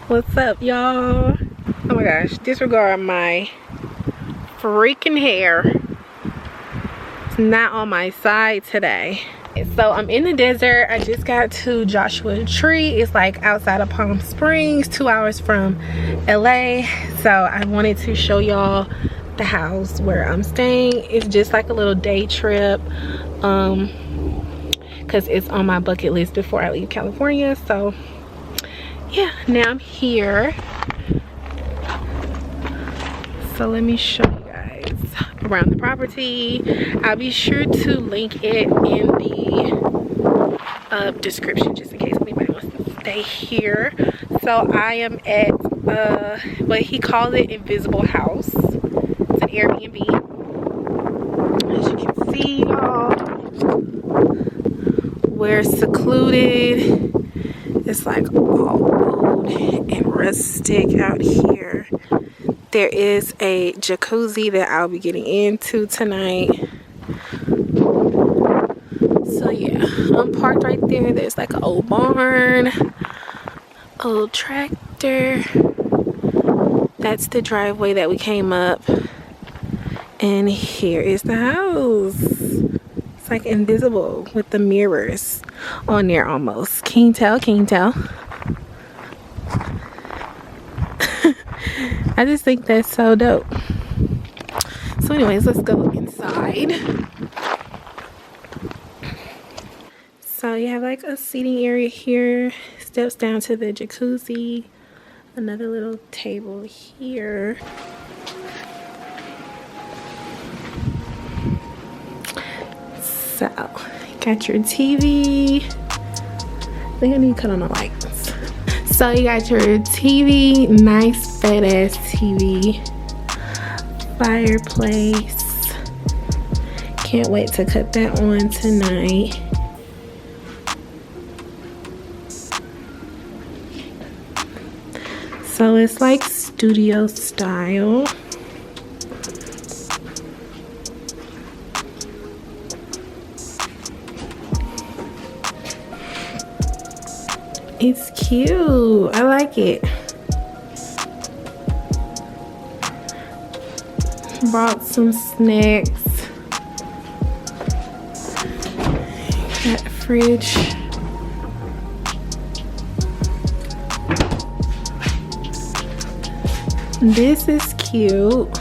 What's up, y'all? Oh my gosh, disregard my freaking hair. It's not on my side today. So I'm in the desert. I just got to Joshua Tree. It's like outside of Palm Springs, 2 hours from LA. So I wanted to show y'all the house where I'm staying. It's just like a little day trip, because it's on my bucket list before I leave California. So yeah, now I'm here. So let me show you guys around the property. I'll be sure to link it in the description just in case anybody wants to stay here. So I am at what he calls it, Invisible House. It's an Airbnb. As you can see, y'all, we're secluded. It's like all old and rustic out here. There is a jacuzzi that I'll be getting into tonight. So yeah, I'm parked right there. There's like an old barn, a little tractor. That's the driveway that we came up. And here is the house. It's like invisible with the mirrors on there almost. Can you tell? Can you tell? I just think that's so dope. So anyways, let's go inside. So you have like a seating area here. Steps down to the jacuzzi. Another little table here. So, got your TV. I think I need to cut on the lights. So you got your TV, nice fat ass TV. Fireplace. Can't wait to cut that on tonight. So it's like studio style. It's cute. I like it. Brought some snacks. Got a fridge. This is cute.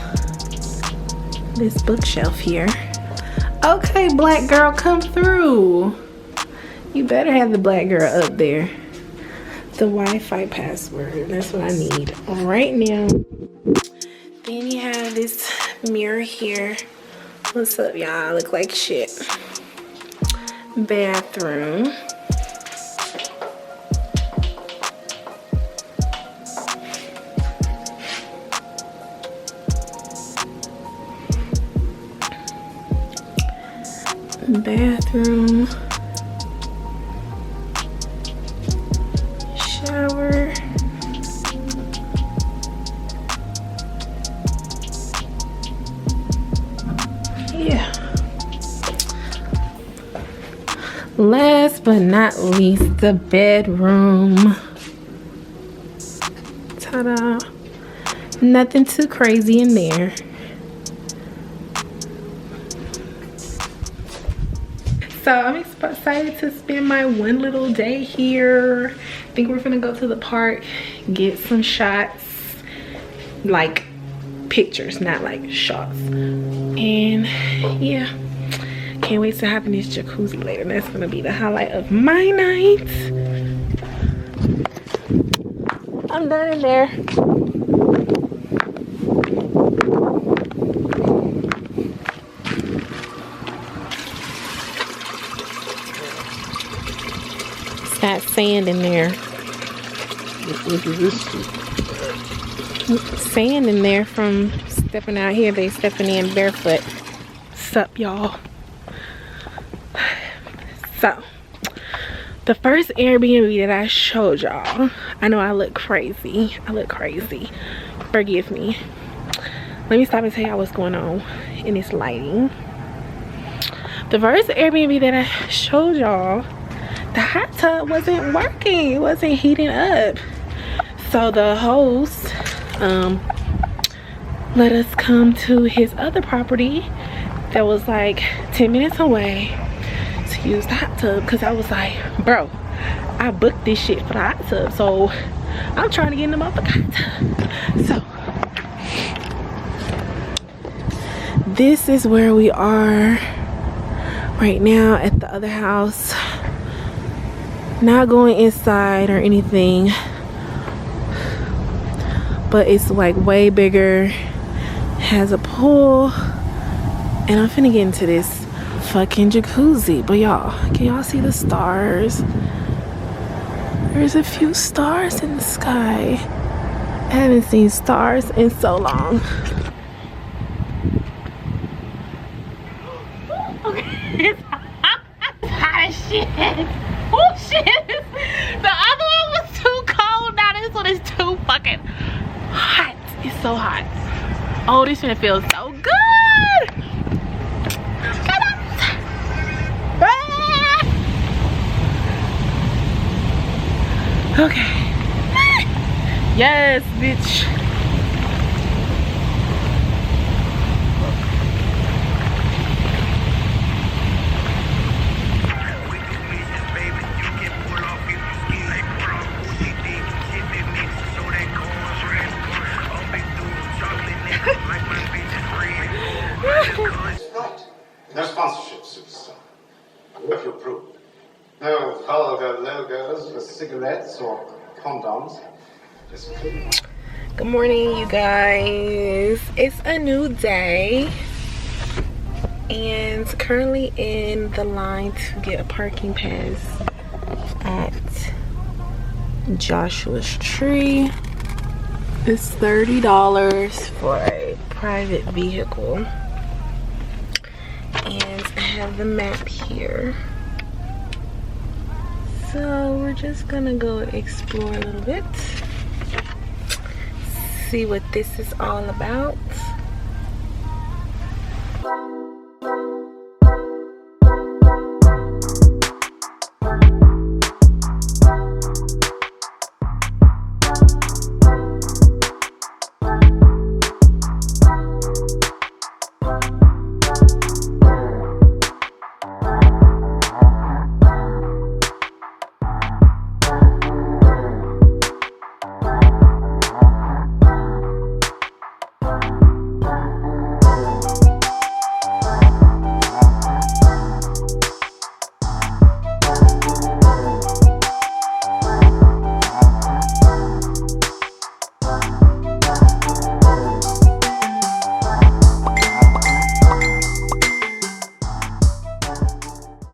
This bookshelf here. Okay, black girl, come through. You better have the black girl up there. The Wi-Fi password, that's what I need right now. Then you have this mirror here. What's up, y'all? I look like shit. Bathroom. Bathroom. Shower. Yeah. Last but not least, the bedroom. Ta-da. Nothing too crazy in there. So I'm excited to spend my one little day here. I think we're gonna go to the park, get some shots, like pictures, not like shots. And yeah, can't wait to hop in this jacuzzi later. That's gonna be the highlight of my night. I'm done in there. Got sand in there. What is this? Sand in there from Stepping out here, they stepping in barefoot. Sup, y'all? So, the first Airbnb that I showed y'all, I know I look crazy. Forgive me. Let me stop and tell y'all what's going on in this lighting. The first Airbnb that I showed y'all, the hot tub wasn't working. It wasn't heating up. So the host let us come to his other property that was like 10 minutes away to use the hot tub, because I was like, bro, I booked this shit for the hot tub, so I'm trying to get in the motherfucking hot tub. So this is where we are right now at the other house. Not going inside or anything, but it's like way bigger, has a pool, and I'm finna get into this fucking jacuzzi. But y'all, can y'all see the stars? There's a few stars in the sky. I haven't seen stars in so long. Okay. It's hot as shit. Oh shit. The other one was too cold. Now this one is too fucking hot. It's so hot. Oh, this finna feel so good. Come on. Ah. Okay. Yes, bitch. No sponsorship, superstar. If you approve. No vulgar logos for cigarettes or condoms. Just please. Good morning, you guys. It's a new day, and currently in the line to get a parking pass at Joshua's Tree. It's $30 for a private vehicle. And I have the map here. So we're just gonna go explore a little bit. See what this is all about.